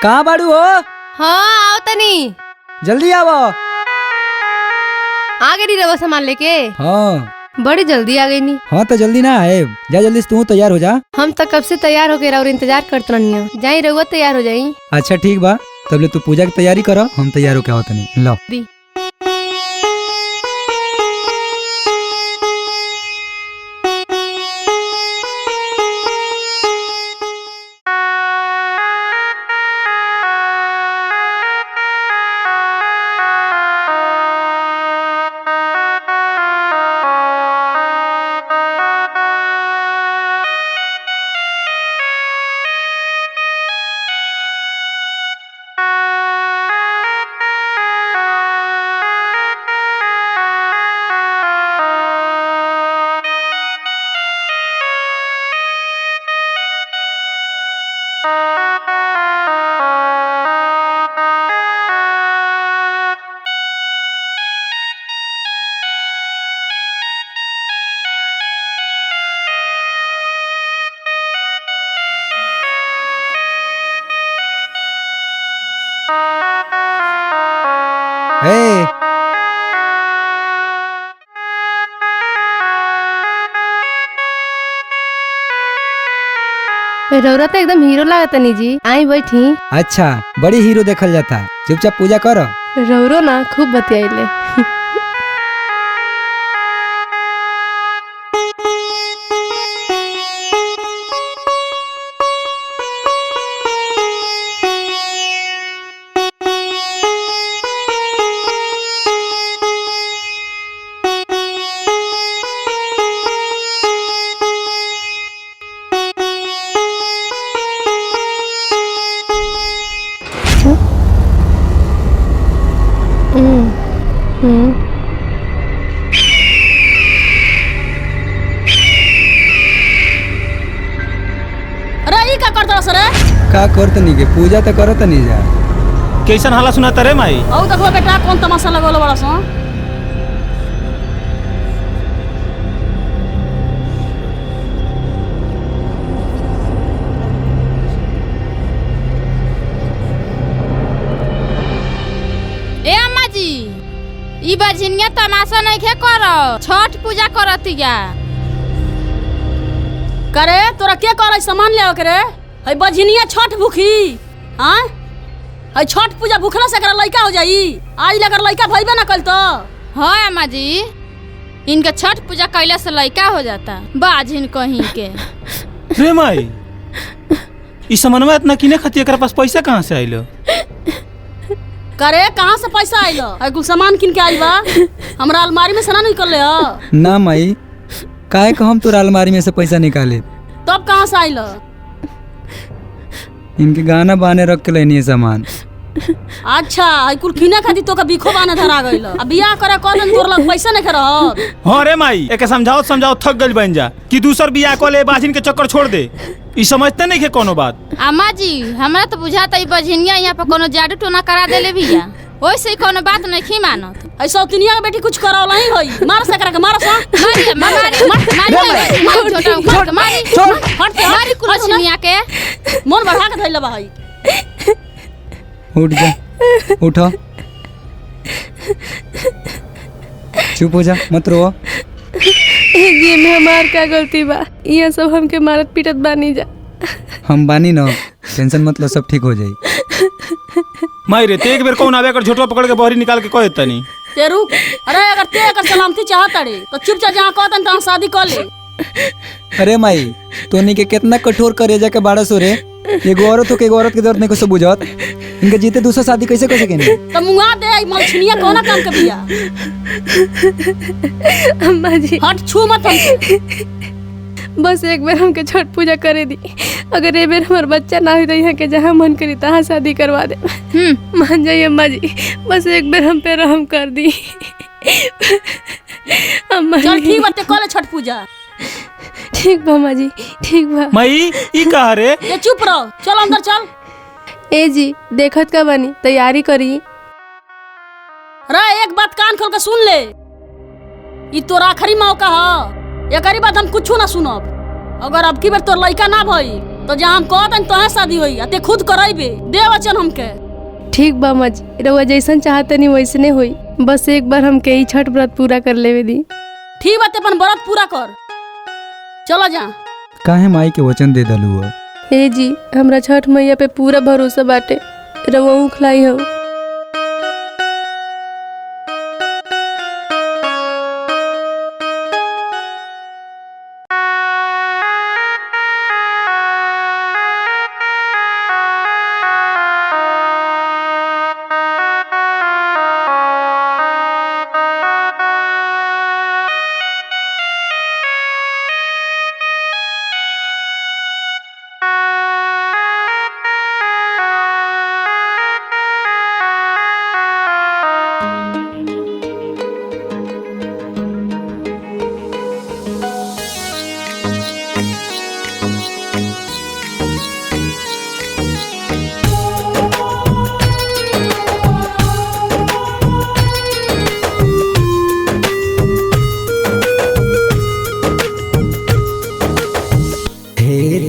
कहाँ बाड़ू हो? हाँ आओ तनी जल्दी आवो। आ गई रवा सामान लेके। हाँ बड़ी जल्दी आ गई नी। हाँ तो जल्दी ना आए, जा जल्दी से तू तैयार हो जा। हम तो कब से तैयार होके और इंतजार करते रहनी। जाई रहुआ तैयार हो जाई। अच्छा ठीक बा, तबले तू पूजा की तैयारी करो, हम तैयार हो क्या होता नहीं। लो रौरा तो एकदम हीरो लागत तनी जी। आई बैठी। अच्छा बड़ी हीरो देखल जाता, चुपचाप पूजा करो। रौरो ना खूब बतियाइले। का करत नहीं के पूजा तो करत नहीं जा। कैसन हाला सुनाता रे माई? औ देखो बेटा कौन तमाशा लगल बड़ा सो। ए अम्मा जी, ई बजनिया तमाशा नहीं खे करो, छठ पूजा करतिया। करे तोरा के करे सामान ले करे? हई बजनिया छठ भूखी। हां हई छठ पूजा भूखला से कर लइका हो जाई। आज लगर लइका भइबे ना कल तो। हाँ अम्मा जी, इनका छठ पूजा कैला से लइका हो जाता, बाजिन कहीं के। रे माई, ई समनवा इतना किने खातिर एकरा पास पैसा कहां से आइलो? करे कहां से पैसा आइलो? हई कुल सामान किन के आइल बा। हमरा अलमारी में से ना निकल ले ह। ना माई, काहे को हम तोरा अलमारी में से पैसा निकाले? तब कहां से आइलो? इनके गाना बाने रख के लेनी है सामान। अच्छा हई कुल किने खातिर तो का बिखो बाने धरा गइल। अब बियाह करे कौन तोर लग पैसा नहीं करत। हां रे माई, एके समझाओ थक गइल बन जा कि दूसर बियाह को ले बाजिन के चक्कर छोड़ दे। ई समझते नहीं के कोनो बात। अम्मा जी हमरा तो बुझाता ई बजनिया यहाँ पे कोनो जादू टोना करा देले बिया, ओइसे ही कोनो बात नहीं खी मानत। ऐसा दुनिया के बेटी कुछ करावला ही होई। मार से करा के मार सा। मारी छोटा मारी हट मारी कुलछनिया के मन बढ़ा के धइल बा हई। उठ जा, उठो, चुप हो जा, मत रो। ये में हमार का गलती बा? यहाँ सब हमके मारत पीटत बानी जा। हम बानी न, टेंशन मत लो, सब ठीक हो जाई। माई रे, ते एक बेर कौन आवे कर झोटवा पकड़ के बहरी निकाल के कह देता नहीं। ते रुक, अरे अगर ते अगर सलामती चाहत रे तो चुपचाप जहां कहतन तहां शादी कर ले। अरे माई, तोनी के कितना कठोर करे जाके बाड़ा सो रे। एगो औरत हो के एगो औरत के दर्द नहीं को सब बुझत। इनके जीते दूसरा शादी कैसे कर सकेंगे? तो मुंगा दे आई मलछनिया कोना काम के बिया। अम्मा जी हट छू मत हमके। बस एक बार हमके छठ पूजा करे दी। अगर ए बेर हमार बच्चा ना हुई तो यहाँ के जहाँ मन करी तहाँ शादी करवा दे। मान जाइए अम्मा जी, बस एक बार हम पे रहम कर दी। अम्मा चल ठीक बात कर ले छठ पूजा। ठीक बा अम्मा जी, ठीक बा। माई ई कहा रे? ये चुप रहो, चल अंदर चल। ए जी देखत का बनी, तैयारी करी। रे एक बात कान खोल के सुन ले, ई तोर आखिरी मौका ह। एकरी बात हम कुछ ना सुनब। अगर अब की बार तोर लइका ना भई तो जहाँ हम कहतन तोहे शादी होई ते खुद करैबे दे वचन हमके। ठीक बा अम्मा जी, रउआ जैसन चाहतनी वैसने होई। बस एक बार हमके ई छठ व्रत पूरा कर लेवे दी। ठीक बा, ते अपन व्रत पूरा कर। चलो जा। काहे माई के वचन दे दलू हो? ए जी, हमरा छठ मैया पे पूरा भरोसा बाटे, रउआ खिलाई हो।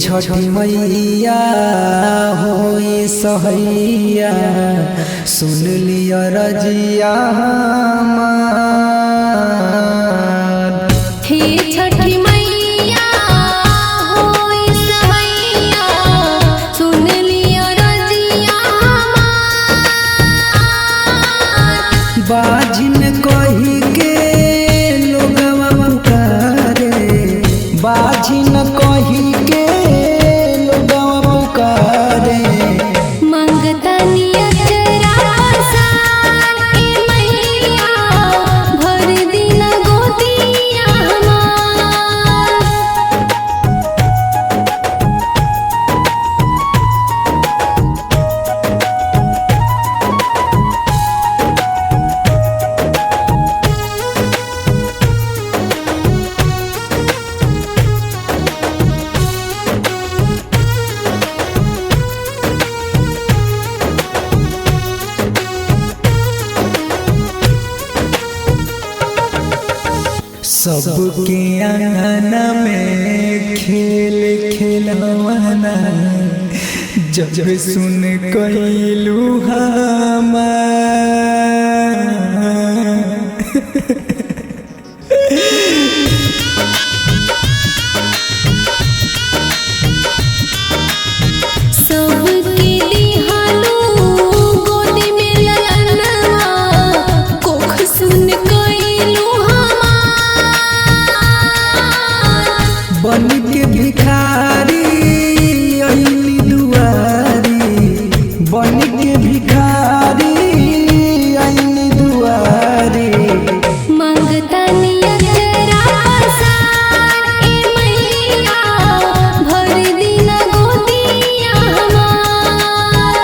छठी मैया होई सहैया सुन लिया रजिया हमार। हे छठी मैया होई सहैया सुन लिया रजिया हमार। बाजिन कही के लोगवा पुकारे, बाजिन कही के सबके आंगन में खेल खेलवाना जब सुन कैलू हमार। बन के भिखारी अइली दुआरी, बन के भिखारी अइली दुआरी। मांगतानी अजरा सार ए मैया भर दिन गोदिया हमार।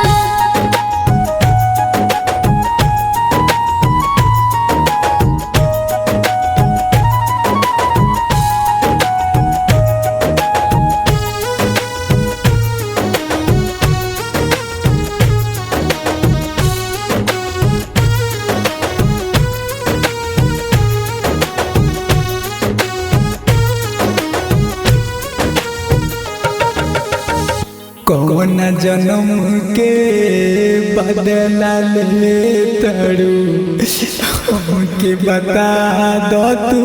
कौन जन्म के बदला ले तड़ू हमके बता दो तू।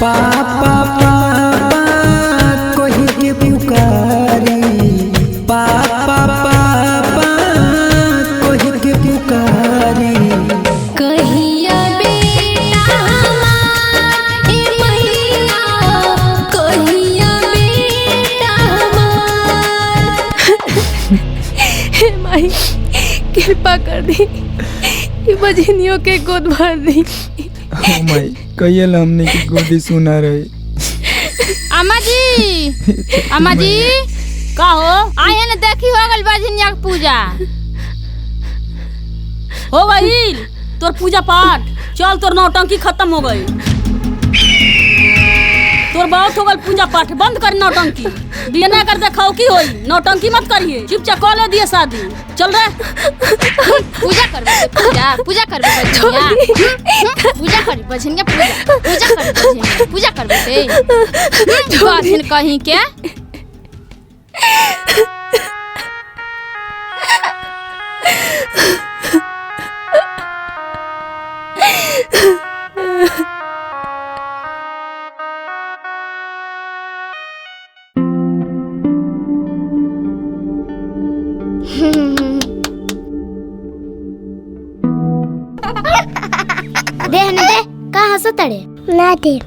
पापा पापा कही के पुकारी, पापा पापा कही के पुकारी। कहिया बेटा हमार ए मैया, कहिया बेटा हमार। हे माई कृपा कर दी, ये बजनियों के गोद भर दी। ओ माई कहियल हमने की गोदी सुना रही। अम्मा जी, अम्मा जी का हो आए न देखी हो गल बजनिया के पूजा हो गईल तोर पूजा पाठ। चल तोर नौटंकी खत्म हो गई। तोर बहुत हो गल पूजा पाठ, बंद कर नौटंकी। बिना कर देखाओ की होई, नौटंकी मत करिए, चुपचाप कह ले दिए शादी। चल रे पूजा करबे पूजा करबे बजनिया पूजा करबे बजनिया पूजा करबे ते बाजिन कहीं के देहने दे का हंसो तड़े ना दे।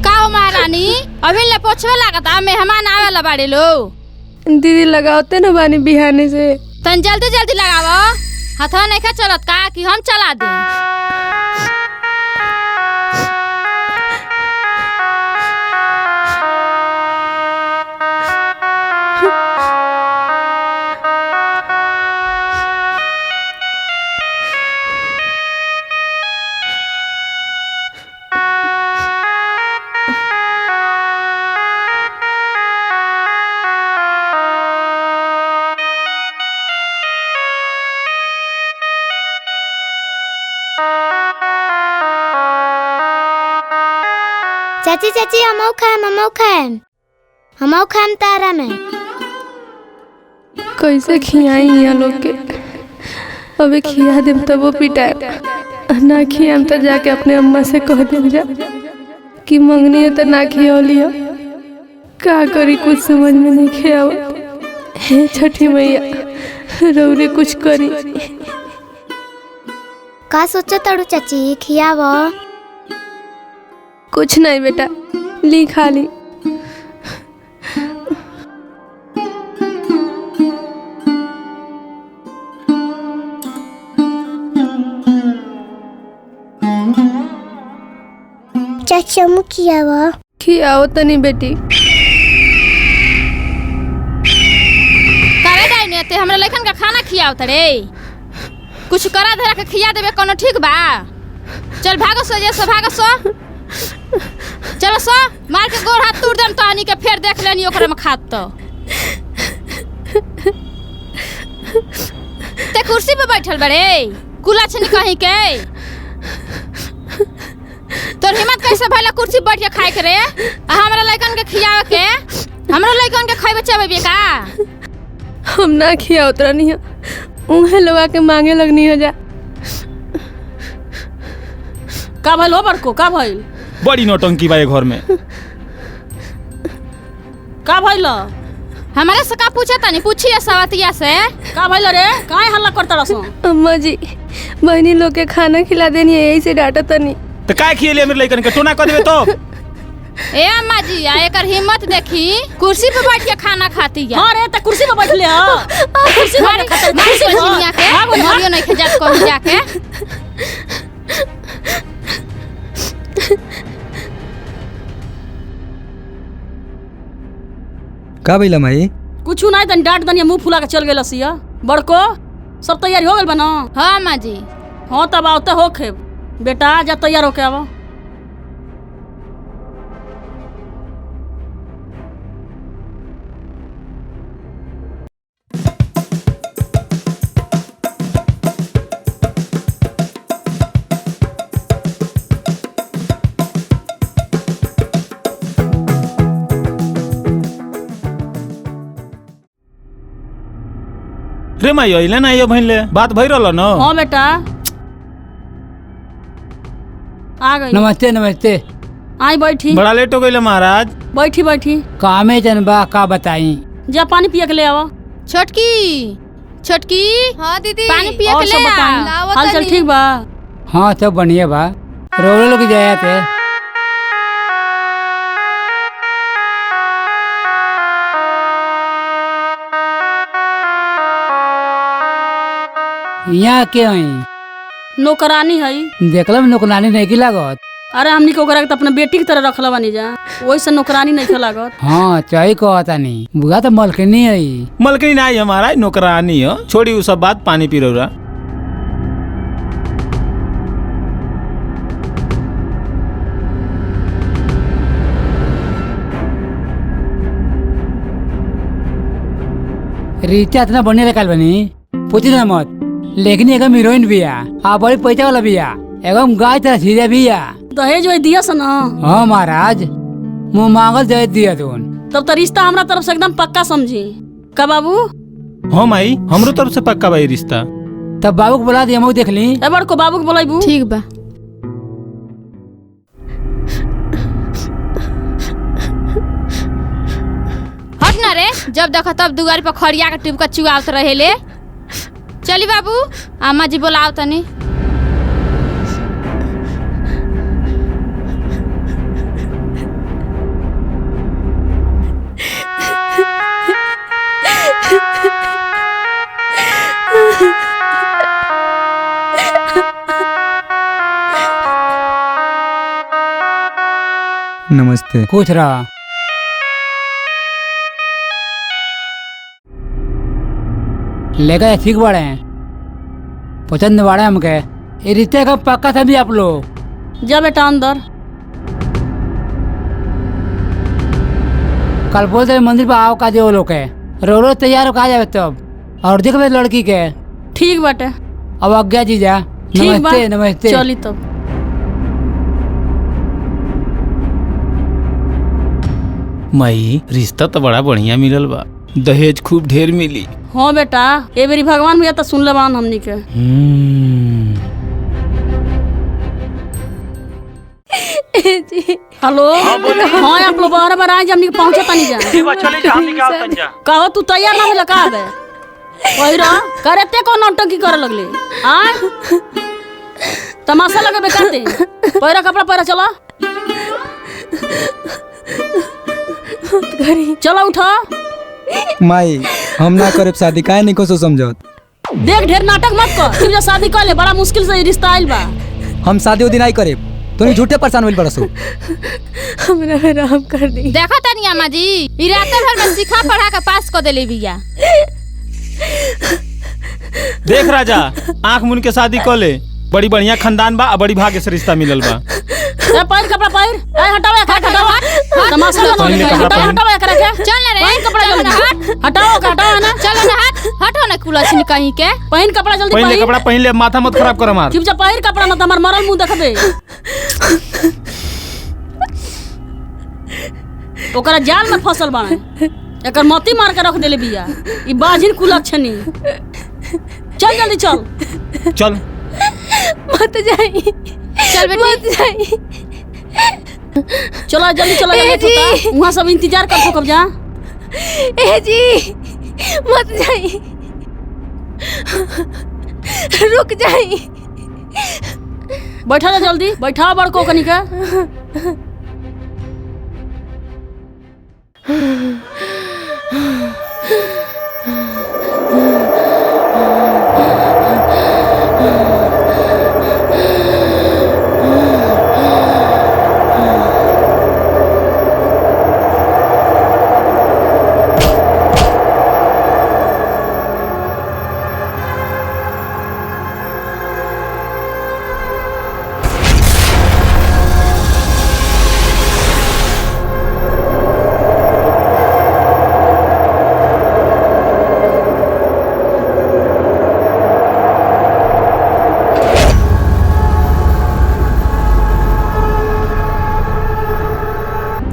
का हो महारानी अभी ले पोछवे लागता मेहमान आवेला बाड़े लो। दीदी लगावते न बानी बिहाने से। तन जल्दी जल्दी लगावो, हाथवा नहीं खा चलत का कि हम चला दे। चाची चाची हमौ खाएम तारा में। कैसे खियाई यहाँ लोग के, अबे खिया देम तब वो पिटाए, ना खियाम तो जाके अपने अम्मा से कह देम जा कि मंगनी है तो ना खिया लिया। का करी कुछ समझ में नहीं खियाव। हे छठी मैया रौरे कुछ करी। का सोचो तड़ू चाची खियाव। कुछ नहीं बेटा, ली खा ली। चाचा मु खियाओ तनी बेटी। करे दाई ने ते हमरा लखन का खाना खियाओ तड़े, कुछ करा धरा के खिया देबे कोनो ठीक बा। चल भागो सो, जे भागो सो, चलो सो, मार के गोड़ हाथ तोड़ देम तो आनी के फिर देख लेनी ओकरे में खात तो। ते कुर्सी पे बैठल बड़े कुला छनी कहीं के, तोर हिम्मत कैसे भइला कुर्सी बैठ के खाए के रे? हमरा लइकन के खियावे के, हमरा लइकन के खाइबे चाबे का? हम ना खिया उतरा नहीं है, उन्हें लोग के मांगे लगनी हो जा। का भइल हो बड़को, का भइल? बड़ी नौटंकी बा घर में। का भइल? हमारे से का पूछे तनी, पूछिए सवतिया से। का भइल रे? काहे हल्ला करता रसो? अम्मा जी बहनी लोग के खाना खिला देनी है, यही से डांटा तनी। तो काय खियले मेरे लइकन के टोना कर देबे तो? ए अम्मा जी आ एकर हिम्मत देखी, कुर्सी पे बैठ के खाना खाती है। हां रे त कुर्सी पे बैठ ले आ। कुर्सी पे खाता कुर्सी पे दुनिया के मरियो नहीं के जात कहीं जाके। का भइला माई? कुछ नहीं, तन डांट दनिया मुंह फुला के चल गेल सिया। बड़को सब तैयारी हो गेल बना? हां अम्मा जी। हां तब आवते होखे बेटा, जा तैयार होके आवा। रे माई अइले ना यो भइले, बात भइ रहल न? हां बेटा आ गई। नमस्ते नमस्ते। आई बैठी। बड़ा लेट हो गइले महाराज। बैठी बैठी। कामे जनबा का बताई? जा पानी पिए के ले आवा। छोटकी छोटकी। हाँ दीदी पानी पिए के ले आ। हाल चल ठीक बा? हाँ सब बढ़िया बा। रोलो लोग जाया थे। यहाँ के हई? नौकरानी हई। देखला में नौकरानी नहीं की लागत। अरे हमनी के ओकरा के तो अपना बेटी की तरह रखला बानी जा, वैसे नौकरानी नहीं लागत। हाँ चाही कहता नहीं, बुआ तो मलकनी है। मलकनी नहीं हमारा नौकरानी हो, छोड़ी वो सब बात, पानी पी रहा। रिश्ता इतना बढ़िया रखल बनी, पूछी ना मत। लेकिन एगम हीरोइन भी है, आ बड़ी पैसा वाला भी है, एगम गाय तरह सीधे भी है। दहेज वही दिया सन। हाँ महाराज, मुँह मांगल दहेज दिया तुम। तब तो रिश्ता हमरा तरफ से एकदम पक्का समझी का बाबू। हाँ माई, हमरो तरफ से पक्का भाई रिश्ता। तब बाबू को बुला दिया, मैं देख ली। ए बड़को बाबू के बोलाइबू। ठीक बा। हट ना रे, जब देखो तब दुआरी पर खड़िया के टिप के चुआवत रहेले। चली बाबू, अम्मा जी बोलाओ तनी। नमस्ते। कुछ रहा लेकर ठीक बड़े हैं, पसंद बड़े हमके। ये रिश्ते का पक्का था भी आप लोग। जा बेटा अंदर। कल बोलते मंदिर पर आओ, का दे वो लोग के रो तैयार हो, कहा जाए तब। और देख बे लड़की के। ठीक बाटे। अब आज्ञा जीजा। ठीक बा। नमस्ते नमस्ते। चली तब। माई रिश्ता तो बड़ा बढ़िया मिलल बा, दहेज खूब ढेर मिली। हाँ बेटा, ए बेरी भगवान भैया तो सुन ले बान हमनी के। हेलो। हाँ आप लोग बराबर आए, हमनी के पहुंचे तनी जा। चले जा, हमनी के आवतन जा। कहो तू तैयार ना भेल का बे? पहिरा करते को नौटंकी करे लगले। आय तमाशा लगे बेकारते। पहिरा कपड़ा पहिरा, चला चलो उठा। माई हम ना करे शादी, काहे नहीं को समझत। देख ढेर नाटक मत कर, तू जो शादी कर ले, बड़ा मुश्किल से रिश्ता आइल बा। हम शादी उदी नहीं करे, तू झूठे परेशान होइल बरसो। हमरा आराम कर दी। देखा तनी अम्मा जी, ई रात भर में सिखा पढ़ा के पास कर देले बिया। देख राजा, आंख मुन के शादी कर ले, बड़ी बढ़िया खानदान बा, बड़ी भाग्य से रिश्ता मिलल बा। ए पहिर कपड़ा पहिर। ए हटाओ या हटाओ, तमाशा ना पहन ले कपड़ा हटाओ, पहन। हटाओ या करे के। चल ना रे, पहिन कपड़ा चल जल्दी। ना, हट। हटाओ का हटाओ ना। चलो ना, हटो ना कुलछनी कहीं के। पहिन कपड़ा जल्दी पहन ले पहिर। कपड़ा, पहन ले, माथा मत खराब कर हमार। चुपचाप पहिर कपड़ा, ना तमार मरल मुंह देखबे। ओकरा जाल में फसल बाणे, एकर मोती मार के रख देले बिया। ई बाजिन कुलक्षणी। चल जल्दी चल। चल मत जाई, चल बेटी। मत जाई। चलो जल्दी चलो, जल्दी वहाँ सब इंतजार कर कब जा। ए जी मत जाई, रुक जाई। बैठा जा जल्दी, बैठा बड़को कनी का।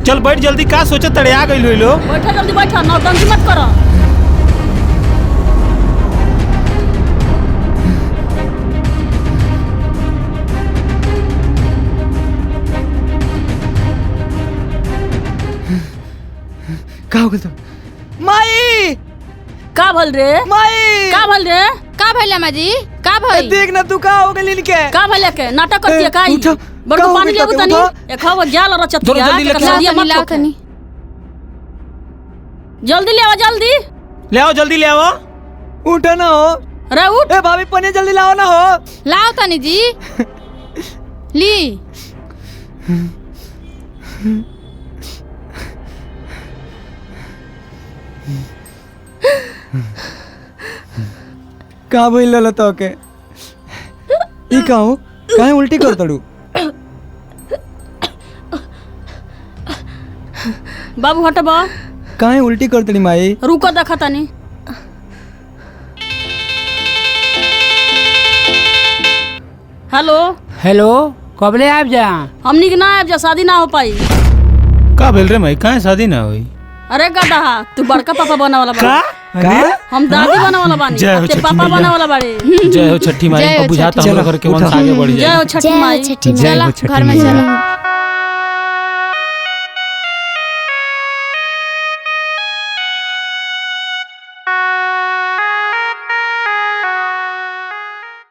चल बैठ जल्दी, का सोचे तड़िया गइल होइलो। बैठा जल्दी बैठा, नौटंकी मत करो। का हो गइल? माई का भल रे? माई का भल रे? का भइल अम्मा जी? का भइल? देख ना तू का हो गइल इनके। का भल के नाटक करती है काई? उठो, बड़को का पानी हो लेबू गइल? तनी। उठो। एक खाओ जाल और चतिया जल्दी के लेके सदिया लाओ मत लाओ ठोके। तनी। जल्दी ले आओ जल्दी। ले आओ जल्दी ले आओ। उठो ना हो। रे उठ। ए भाभी पनीर जल्दी लाओ ना हो। लाओ तनी जी। ली का बोल तो के ई कहूँ काहे उल्टी कर तड़ू? बाबू हटबा। काहे उल्टी कर तड़ी माई? रुको देखा तनी। हेलो हेलो, कबले आप जा? हमनी के ना आब जा, शादी ना हो पाई। का भेल रे माई, काहे शादी ना होई? अरे गधा, तू बड़का पापा बना वाला का? बाड़ी। हम दादी बना वाला बानी, जय हो अब ते छठी पापा मैया। बना वाला बाड़ी। जय हो छठी माई, जय हो अब बुझाता छठी हम लोग घर के वंश आगे बढ़ जय जाए। हो छठी चला माई। घर में चला।